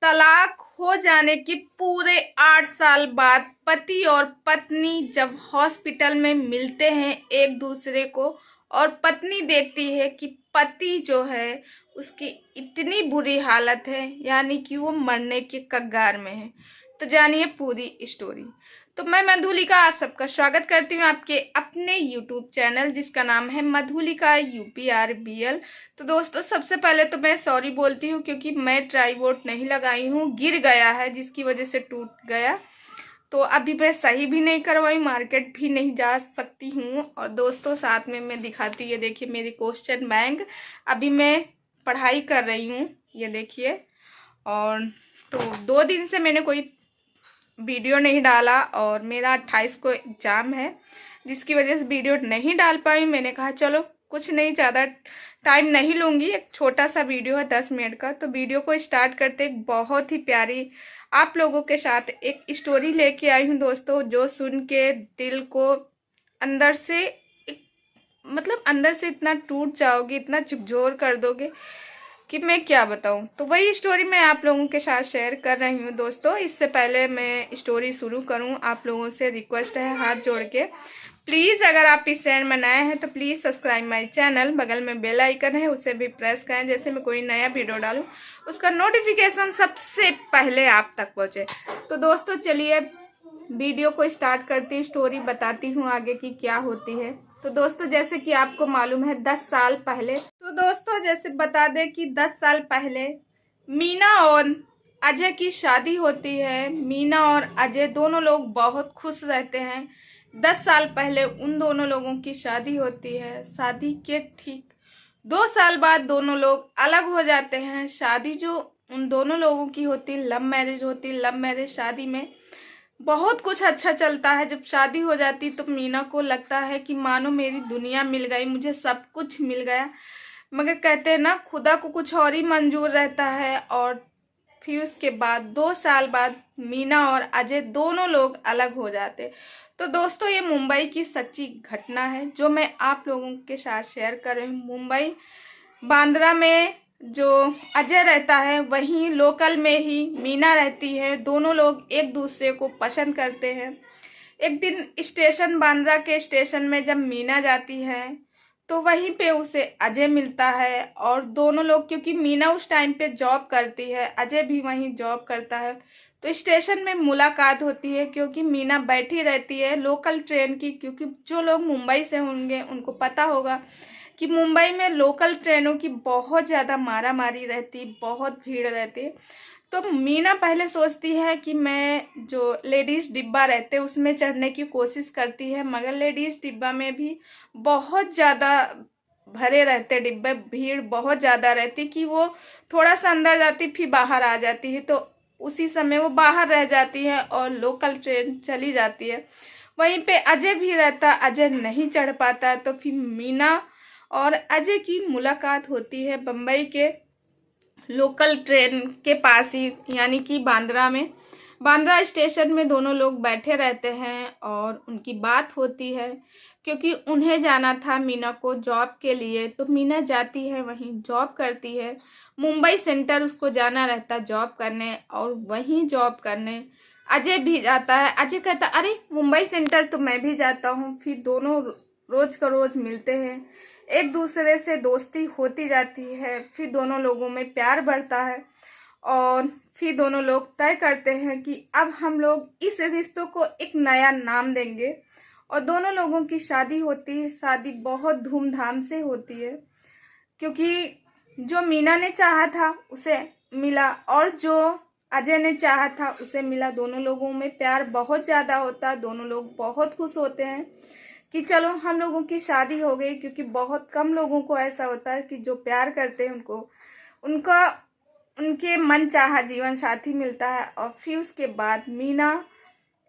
तलाक हो जाने के पूरे 8 साल बाद पति और पत्नी जब हॉस्पिटल में मिलते हैं एक दूसरे को, और पत्नी देखती है कि पति जो है उसकी इतनी बुरी हालत है, यानी कि वो मरने के कगार में है। तो जानिए पूरी स्टोरी। तो मैं मधुलिका आप सबका स्वागत करती हूँ आपके अपने यूट्यूब चैनल जिसका नाम है मधुलिका UPRBL। तो दोस्तों, सबसे पहले तो मैं सॉरी बोलती हूँ क्योंकि मैं ट्राइपॉड नहीं लगाई हूँ, गिर गया है जिसकी वजह से टूट गया। तो अभी मैं सही भी नहीं करवाई, मार्केट भी नहीं जा सकती हूँ। और दोस्तों, साथ में मैं दिखाती, ये देखिए मेरी क्वेश्चन बैंक। अभी मैं पढ़ाई कर रही हूँ, ये देखिए। और तो 2 दिन से मैंने कोई वीडियो नहीं डाला और मेरा 28 को एग्ज़ाम है, जिसकी वजह से वीडियो नहीं डाल पाई। मैंने कहा चलो कुछ नहीं, ज़्यादा टाइम नहीं लूँगी, एक छोटा सा वीडियो है 10 मिनट का। तो वीडियो को स्टार्ट करते एक बहुत ही प्यारी आप लोगों के साथ एक स्टोरी लेके आई हूँ दोस्तों, जो सुन के दिल को अंदर से मतलब अंदर से इतना टूट जाओगे, इतना झकझोर कर दोगे कि मैं क्या बताऊं। तो वही स्टोरी मैं आप लोगों के साथ शेयर कर रही हूँ दोस्तों। इससे पहले मैं स्टोरी शुरू करूँ, आप लोगों से रिक्वेस्ट है हाथ जोड़ के, प्लीज़ अगर आप इस चैनल में नए हैं तो प्लीज़ सब्सक्राइब माय चैनल। बगल में बेल आइकन है, उसे भी प्रेस करें, जैसे मैं कोई नया वीडियो डालूँ उसका नोटिफिकेशन सबसे पहले आप तक पहुँचे। तो दोस्तों चलिए वीडियो को स्टार्ट करती, स्टोरी बताती हूँ आगे की क्या होती है। तो दोस्तों, जैसे कि आपको मालूम है 10 साल पहले, तो दोस्तों जैसे बता दें कि 10 साल पहले मीना और अजय की शादी होती है। मीना और अजय दोनों लोग बहुत खुश रहते हैं। 10 साल पहले उन दोनों लोगों की शादी होती है। शादी के ठीक 2 साल बाद दोनों लोग अलग हो जाते हैं। शादी जो उन दोनों लोगों की होती, लव मैरिज होती। लव मैरिज शादी में बहुत कुछ अच्छा चलता है। जब शादी हो जाती तो मीना को लगता है कि मानो मेरी दुनिया मिल गई, मुझे सब कुछ मिल गया। मगर कहते हैं ना, खुदा को कुछ और ही मंजूर रहता है। और फिर उसके बाद 2 साल बाद मीना और अजय दोनों लोग अलग हो जाते। तो दोस्तों, ये मुंबई की सच्ची घटना है जो मैं आप लोगों के साथ शेयर कर रही हूँ। मुंबई बांद्रा में जो अजय रहता है, वहीं लोकल में ही मीना रहती है। दोनों लोग एक दूसरे को पसंद करते हैं। एक दिन स्टेशन, बांद्रा के स्टेशन में जब मीना जाती है तो वहीं पे उसे अजय मिलता है। और दोनों लोग, क्योंकि मीना उस टाइम पे जॉब करती है, अजय भी वहीं जॉब करता है, तो स्टेशन में मुलाकात होती है। क्योंकि मीना बैठी रहती है लोकल ट्रेन की, क्योंकि जो लोग मुंबई से होंगे उनको पता होगा कि मुंबई में लोकल ट्रेनों की बहुत ज़्यादा मारा मारी रहती, बहुत भीड़ रहती। तो मीना पहले सोचती है कि मैं जो लेडीज़ डिब्बा रहते उसमें चढ़ने की कोशिश करती है, मगर लेडीज़ डिब्बा में भी बहुत ज़्यादा भरे रहते डिब्बे, भीड़ बहुत ज़्यादा रहती कि वो थोड़ा सा अंदर जाती फिर बाहर आ जाती है। तो उसी समय वो बाहर रह जाती है और लोकल ट्रेन चली जाती है। वहीं पे अजय भी रहता, अजय नहीं चढ़ पाता। तो फिर मीना और अजय की मुलाकात होती है बम्बई के लोकल ट्रेन के पास ही, यानी कि बांद्रा में। बांद्रा स्टेशन में दोनों लोग बैठे रहते हैं और उनकी बात होती है। क्योंकि उन्हें जाना था मीना को जॉब के लिए, तो मीना जाती है, वहीं जॉब करती है। मुंबई सेंटर उसको जाना रहता जॉब करने, और वहीं जॉब करने अजय भी जाता है। अजय कहता अरे मुंबई सेंटर तो मैं भी जाता हूँ। फिर दोनों रोज का रोज मिलते हैं, एक दूसरे से दोस्ती होती जाती है। फिर दोनों लोगों में प्यार बढ़ता है और फिर दोनों लोग तय करते हैं कि अब हम लोग इस रिश्तों को एक नया नाम देंगे। और दोनों लोगों की शादी होती है। शादी बहुत धूमधाम से होती है, क्योंकि जो मीना ने चाहा था उसे मिला और जो अजय ने चाहा था उसे मिला। दोनों लोगों में प्यार बहुत ज़्यादा होता है। दोनों लोग बहुत खुश होते हैं कि चलो हम लोगों की शादी हो गई। क्योंकि बहुत कम लोगों को ऐसा होता है कि जो प्यार करते हैं उनको उनका उनके मन चाहा जीवन साथी मिलता है। और फिर उसके बाद मीना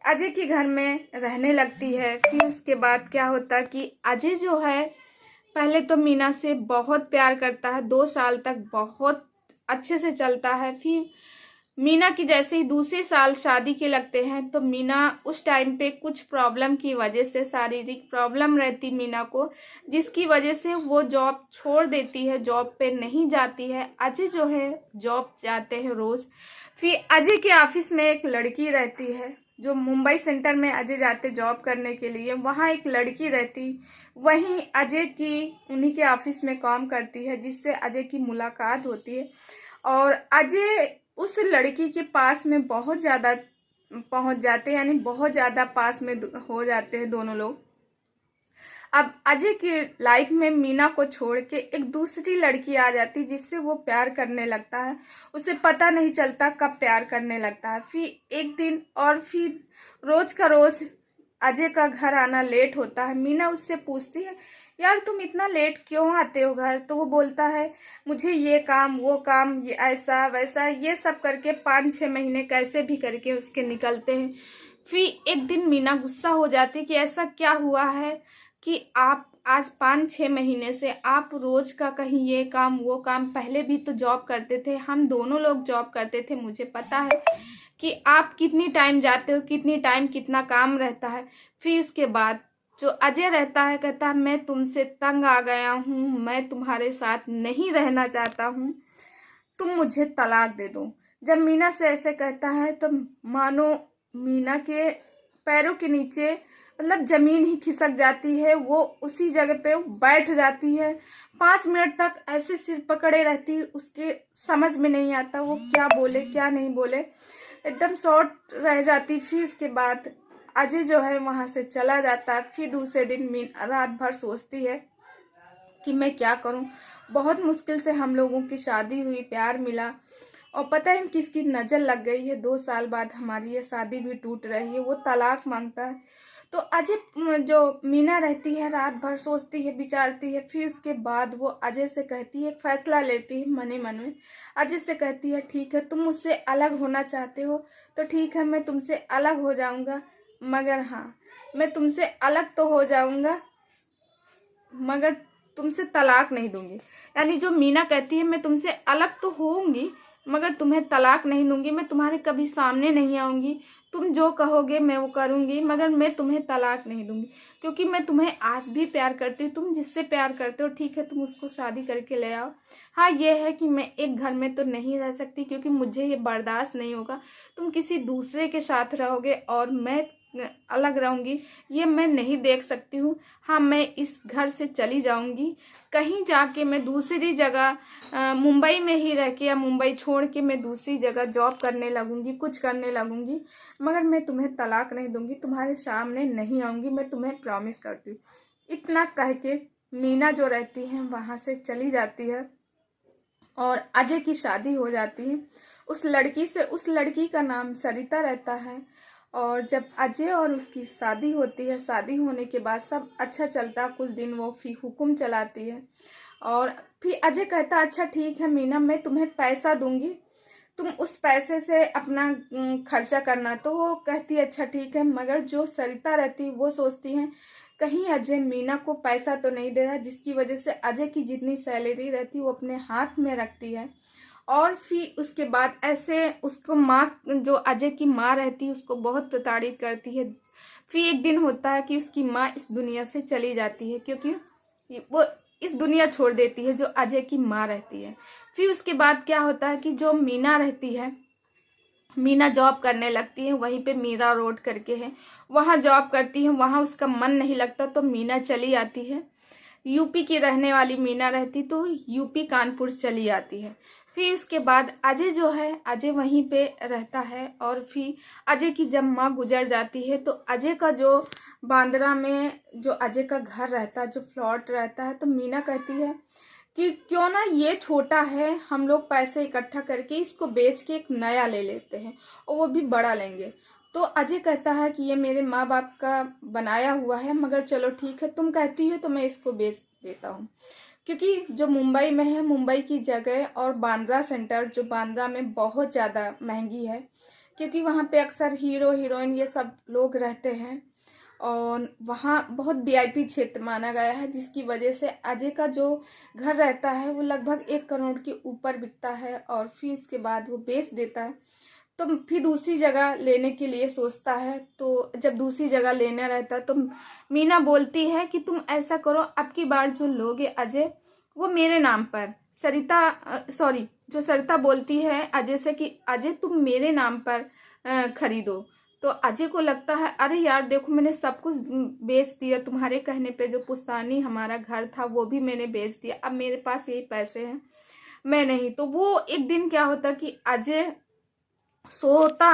अजय के घर में रहने लगती है। फिर उसके बाद क्या होता है कि अजय जो है पहले तो मीना से बहुत प्यार करता है। 2 साल तक बहुत अच्छे से चलता है। फिर मीना की जैसे ही दूसरे साल शादी के लगते हैं तो मीना उस टाइम पे कुछ प्रॉब्लम की वजह से, शारीरिक प्रॉब्लम रहती मीना को, जिसकी वजह से वो जॉब छोड़ देती है, जॉब पे नहीं जाती है। अजय जो है जॉब जाते हैं रोज। फिर अजय के ऑफिस में एक लड़की रहती है, जो मुंबई सेंटर में अजय जाते जॉब करने के लिए, वहाँ एक लड़की रहती, वहीं अजय की उन्हीं के ऑफिस में काम करती है, जिससे अजय की मुलाकात होती है। और अजय उस लड़की के पास में बहुत ज़्यादा पहुंच जाते हैं, यानी बहुत ज़्यादा पास में हो जाते हैं दोनों लोग। अब अजय की लाइफ में मीना को छोड़ के एक दूसरी लड़की आ जाती, जिससे वो प्यार करने लगता है। उसे पता नहीं चलता कब प्यार करने लगता है। फिर एक दिन और फिर रोज का रोज अजय का घर आना लेट होता है। मीना उससे पूछती है, यार तुम इतना लेट क्यों आते हो घर? तो वो बोलता है, मुझे ये काम वो काम, ये ऐसा वैसा, ये सब करके 5-6 महीने कैसे भी करके उसके निकलते हैं। फिर एक दिन मीना गुस्सा हो जाती है कि ऐसा क्या हुआ है कि आप आज 5-6 महीने से आप रोज का कहीं ये काम वो काम, पहले भी तो जॉब करते थे, हम दोनों लोग जॉब करते थे, मुझे पता है कि आप कितनी टाइम जाते हो, कितनी टाइम कितना काम रहता है। फिर उसके बाद जो अजय रहता है कहता है, मैं तुमसे तंग आ गया हूँ, मैं तुम्हारे साथ नहीं रहना चाहता हूँ, तुम मुझे तलाक दे दो। जब मीना से ऐसे कहता है तो मानो मीना के पैरों के नीचे मतलब जमीन ही खिसक जाती है, वो उसी जगह पे बैठ जाती है। 5 मिनट तक ऐसे सिर पकड़े रहती, उसके समझ में नहीं आता वो क्या बोले क्या नहीं बोले, एकदम शॉर्ट रह जाती। फिर इसके बाद अजय जो है वहां से चला जाता है। फिर दूसरे दिन मीना रात भर सोचती है कि मैं क्या करूं, बहुत मुश्किल से हम लोगों की शादी हुई, प्यार मिला, और पता है किसकी नज़र लग गई है। 2 साल बाद हमारी ये शादी भी टूट रही है, वो तलाक मांगता है। तो अजय जो मीना रहती है रात भर सोचती है, विचारती है। फिर उसके बाद वो अजय से कहती है, एक फैसला लेती है मन ही मन में। अजय से कहती है, ठीक है तुम मुझसे अलग होना चाहते हो तो ठीक है, मैं तुमसे अलग हो जाऊंगा, मगर हाँ मैं तुमसे अलग तो हो जाऊंगा मगर तुमसे तलाक नहीं दूंगी। यानी जो मीना कहती है, मैं तुमसे अलग तो होऊंगी मगर तुम्हें तलाक नहीं दूंगी, मैं तुम्हारे कभी सामने नहीं आऊंगी, तुम जो कहोगे मैं वो करूंगी, मगर मैं तुम्हें तलाक नहीं दूंगी, क्योंकि मैं तुम्हें आज भी प्यार करती हूँ। तुम जिससे प्यार करते हो ठीक है, तुम उसको शादी करके ले आओ। हाँ ये है कि मैं एक घर में तो नहीं रह सकती, क्योंकि मुझे ये बर्दाश्त नहीं होगा तुम किसी दूसरे के साथ रहोगे और मैं अलग रहूंगी, ये मैं नहीं देख सकती हूँ। हाँ मैं इस घर से चली जाऊंगी, कहीं जाके मैं दूसरी जगह मुंबई में ही रह के या मुंबई छोड़ के मैं दूसरी जगह जॉब करने लगूंगी, कुछ करने लगूंगी, मगर मैं तुम्हें तलाक नहीं दूंगी, तुम्हारे सामने नहीं आऊंगी, मैं तुम्हें प्रॉमिस करती हूँ। इतना कह के मीना जो रहती है वहां से चली जाती है और अजय की शादी हो जाती है उस लड़की से। उस लड़की का नाम सरिता रहता है। और जब अजय और उसकी शादी होती है, शादी होने के बाद सब अच्छा चलता, कुछ दिन वो फिर हुक्म चलाती है। और फिर अजय कहता, अच्छा ठीक है मीना, मैं तुम्हें पैसा दूंगी, तुम उस पैसे से अपना खर्चा करना। तो वो कहती है अच्छा ठीक है, मगर जो सरिता रहती है वो सोचती है कहीं अजय मीना को पैसा तो नहीं दे रहा, जिसकी वजह से अजय की जितनी सैलरी रहती है वो अपने हाथ में रखती है। और फिर उसके बाद ऐसे उसको माँ, जो अजय की माँ रहती है, उसको बहुत प्रताड़ित करती है। फिर एक दिन होता है कि उसकी माँ इस दुनिया से चली जाती है, क्योंकि वो इस दुनिया छोड़ देती है जो अजय की माँ रहती है। फिर उसके बाद क्या होता है कि जो मीना रहती है, मीना जॉब करने लगती है, वहीं पे मीरा रोड करके है, वहाँ जॉब करती है, वहाँ उसका मन नहीं लगता तो मीना चली आती है। यूपी की रहने वाली मीना रहती तो यूपी कानपुर चली आती है। फिर उसके बाद अजय जो है, अजय वहीं पे रहता है। और फिर अजय की जब माँ गुजर जाती है तो अजय का जो बांद्रा में जो अजय का घर रहता है, जो फ्लॉट रहता है, तो मीना कहती है कि क्यों ना ये छोटा है, हम लोग पैसे इकट्ठा करके इसको बेच के एक नया ले लेते हैं और वो भी बड़ा लेंगे। तो अजय कहता है कि ये मेरे माँ बाप का बनाया हुआ है, मगर चलो ठीक है तुम कहती हो तो मैं इसको बेच देता हूँ। क्योंकि जो मुंबई में है, मुंबई की जगह और बांद्रा सेंटर, जो बांद्रा में बहुत ज़्यादा महंगी है, क्योंकि वहाँ पे अक्सर हीरो हीरोइन ये सब लोग रहते हैं। और वहाँ बहुत वीआईपी क्षेत्र माना गया है, जिसकी वजह से अजय का जो घर रहता है वो लगभग 1 करोड़ के ऊपर बिकता है और फिर इसके बाद वो बेच देता है। तो फिर दूसरी जगह लेने के लिए सोचता है। तो जब दूसरी जगह लेना रहता है तो मीना बोलती है कि तुम ऐसा करो, अब की बार जो लोगे अजय वो मेरे नाम पर, जो सरिता बोलती है अजय से कि अजय तुम मेरे नाम पर खरीदो। तो अजय को लगता है अरे यार देखो मैंने सब कुछ बेच दिया, तुम्हारे कहने पे जो पुश्तैनी हमारा घर था वो भी मैंने बेच दिया, अब मेरे पास यही पैसे हैं, मैं नहीं। तो वो एक दिन क्या होता कि अजय सोता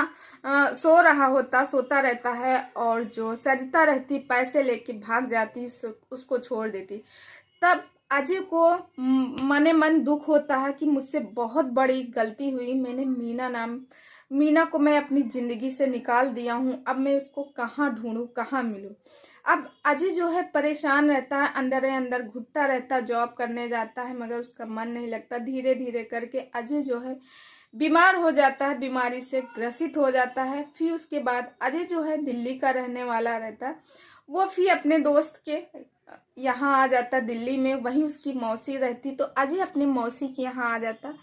रहता है और जो सरिता रहती पैसे लेके भाग जाती, उसको छोड़ देती। तब अजय को मने मन दुख होता है कि मुझसे बहुत बड़ी गलती हुई, मैंने मीना को मैं अपनी जिंदगी से निकाल दिया हूँ, अब मैं उसको कहाँ ढूंढूं, कहाँ मिलूं। अब अजय जो है परेशान रहता है, अंदर ही अंदर घुटता रहता है, जॉब करने जाता है मगर उसका मन नहीं लगता। धीरे धीरे करके अजय जो है बीमार हो जाता है, बीमारी से ग्रसित हो जाता है। फिर उसके बाद अजय जो है दिल्ली का रहने वाला रहता है, वो फिर अपने दोस्त के यहाँ आ जाता दिल्ली में, वहीं उसकी मौसी रहती, तो अजय अपने मौसी के यहाँ आ जाता।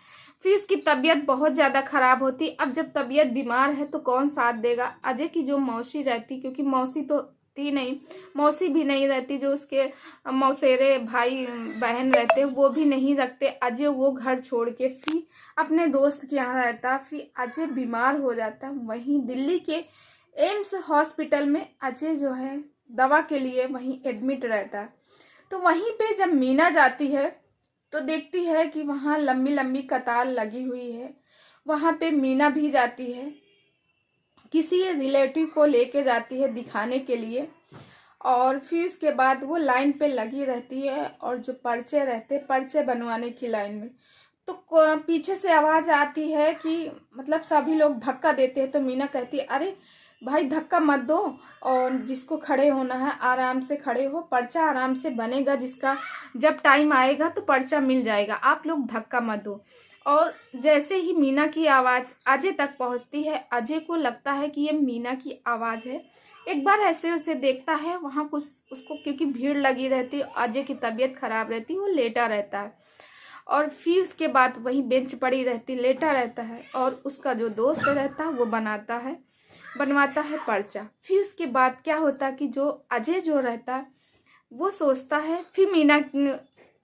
फिर उसकी तबीयत बहुत ज़्यादा खराब होती। अब जब तबीयत बीमार है तो कौन साथ देगा। अजय की जो मौसी रहती, क्योंकि मौसी तो थी नहीं, मौसी भी नहीं रहती, जो उसके मौसेरे भाई बहन रहते वो भी नहीं रखते। अजय वो घर छोड़ के फिर अपने दोस्त के यहाँ रहता। फिर अजय बीमार हो जाता, वहीं दिल्ली के एम्स हॉस्पिटल में अजय जो है दवा के लिए वहीं एडमिट रहता है। तो वहीं पे जब मीना जाती है तो देखती है कि वहाँ लंबी लंबी कतार लगी हुई है। वहाँ पे मीना भी जाती है, किसी रिलेटिव को लेके जाती है दिखाने के लिए, और फिर उसके बाद वो लाइन पे लगी रहती है और जो पर्चे रहते पर्चे बनवाने की लाइन में, तो पीछे से आवाज़ आती है कि मतलब सभी लोग धक्का देते हैं। तो मीना कहती है अरे भाई धक्का मत दो, और जिसको खड़े होना है आराम से खड़े हो, पर्चा आराम से बनेगा, जिसका जब टाइम आएगा तो पर्चा मिल जाएगा, आप लोग धक्का मत दो। और जैसे ही मीना की आवाज़ अजय तक पहुंचती है, अजय को लगता है कि ये मीना की आवाज़ है। एक बार ऐसे उसे देखता है, वहाँ कुछ उसको क्योंकि भीड़ लगी रहती, अजय की तबीयत खराब रहती, वो लेटा रहता है और फिर उसके बाद वही बेंच पड़ी रहती, लेटा रहता है, और उसका जो दोस्त रहता है वो बनवाता है पर्चा। फिर उसके बाद क्या होता कि जो अजय जो रहता वो सोचता है, फिर मीना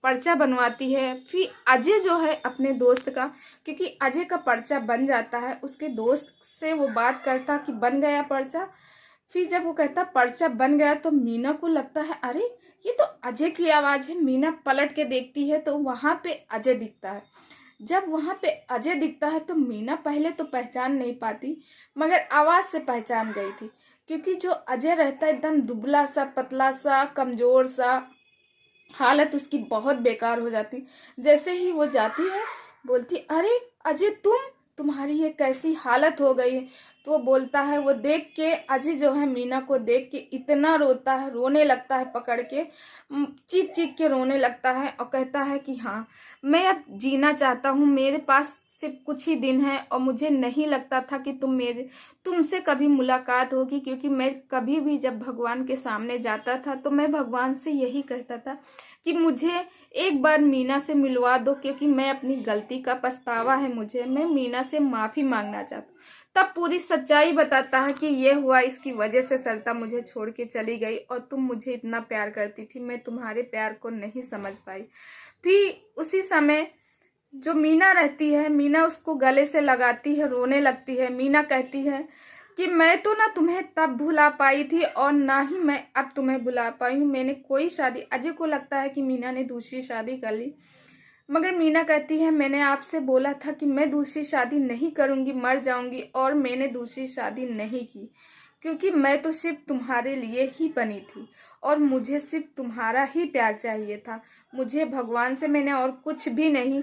पर्चा बनवाती है। फिर अजय जो है अपने दोस्त का, क्योंकि अजय का पर्चा बन जाता है, उसके दोस्त से वो बात करता कि बन गया पर्चा। फिर जब वो कहता पर्चा बन गया तो मीना को लगता है अरे ये तो अजय की आवाज़ है। मीना पलट के देखती है तो वहाँ पे अजय दिखता है। जब वहाँ पे अजय दिखता है तो मीना पहले तो पहचान नहीं पाती, मगर आवाज़ से पहचान गई थी, क्योंकि जो अजय रहता है एकदम दुबला सा, पतला सा, कमज़ोर सा, हालत उसकी बहुत बेकार हो जाती। जैसे ही वो जाती है बोलती अरे अजय तुम्हारी ये कैसी हालत हो गई है। तो वो बोलता है, वो देख के अजय जो है मीना को देख के इतना रोता है, रोने लगता है, पकड़ के चीख चीख के रोने लगता है और कहता है कि हाँ मैं अब जीना चाहता हूँ, मेरे पास सिर्फ कुछ ही दिन है और मुझे नहीं लगता था कि तुमसे कभी मुलाकात होगी, क्योंकि मैं कभी भी जब भगवान के सामने जाता था तो मैं भगवान से यही कहता था कि मुझे एक बार मीना से मिलवा दो, क्योंकि मैं अपनी गलती का पछतावा है मुझे, मैं मीना से माफ़ी मांगना चाहता हूँ। तब पूरी सच्चाई बताता है कि ये हुआ, इसकी वजह से सरिता मुझे छोड़ के चली गई और तुम मुझे इतना प्यार करती थी, मैं तुम्हारे प्यार को नहीं समझ पाई। फिर उसी समय जो मीना रहती है, मीना उसको गले से लगाती है, रोने लगती है। मीना कहती है कि मैं तो ना तुम्हें तब भुला पाई थी और ना ही मैं अब तुम्हें भुला पाई हूँ, मैंने कोई शादी। अजय को लगता है कि मीना ने दूसरी शादी कर ली, मगर मीना कहती है मैंने आपसे बोला था कि मैं दूसरी शादी नहीं करूँगी, मर जाऊँगी, और मैंने दूसरी शादी नहीं की, क्योंकि मैं तो सिर्फ तुम्हारे लिए ही बनी थी और मुझे सिर्फ तुम्हारा ही प्यार चाहिए था। मुझे भगवान से मैंने और कुछ भी नहीं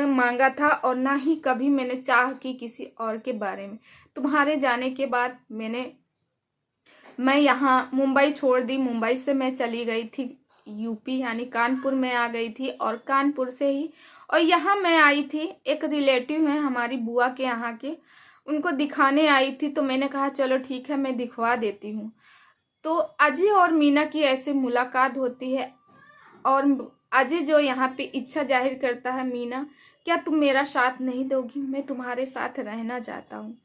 मांगा था और ना ही कभी मैंने चाह की किसी और के बारे में। तुम्हारे जाने के बाद मैं यहाँ मुंबई छोड़ दी, मुंबई से मैं चली गई थी यूपी यानी कानपुर में आ गई थी, और कानपुर से ही और यहाँ मैं आई थी, एक रिलेटिव है हमारी बुआ के यहाँ के, उनको दिखाने आई थी। तो मैंने कहा चलो ठीक है मैं दिखवा देती हूँ। तो अजय और मीना की ऐसे मुलाकात होती है और अजय जो यहाँ पे इच्छा जाहिर करता है, मीना क्या तुम मेरा साथ नहीं दोगी, मैं तुम्हारे साथ रहना चाहता हूँ।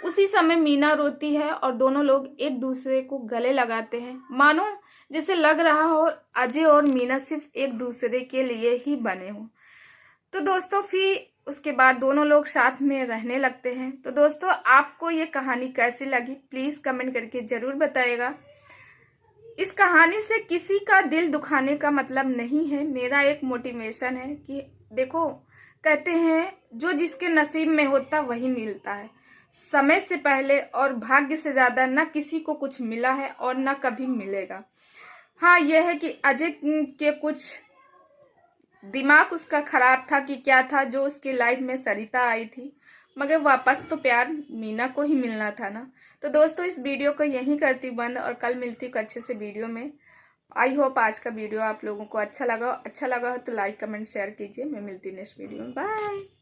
उसी समय मीना रोती है और दोनों लोग एक दूसरे को गले लगाते हैं, मानो जैसे लग रहा हो अजय और मीना सिर्फ एक दूसरे के लिए ही बने हो। तो दोस्तों फिर उसके बाद दोनों लोग साथ में रहने लगते हैं। तो दोस्तों आपको ये कहानी कैसी लगी प्लीज कमेंट करके जरूर बताइएगा। इस कहानी से किसी का दिल दुखाने का मतलब नहीं है, मेरा एक मोटिवेशन है कि देखो कहते हैं जो जिसके नसीब में होता वही मिलता है। समय से पहले और भाग्य से ज्यादा ना किसी को कुछ मिला है और ना कभी मिलेगा। हाँ यह है कि अजय के कुछ दिमाग उसका खराब था कि क्या था, जो उसकी लाइफ में सरिता आई थी, मगर वापस तो प्यार मीना को ही मिलना था ना। तो दोस्तों इस वीडियो को यहीं करती बंद और कल मिलती हूँ अच्छे से वीडियो में। आई होप आज का वीडियो आप लोगों को अच्छा लगा हो तो लाइक कमेंट शेयर कीजिए। मैं मिलती हूँ नेक्स्ट वीडियो में। बाय।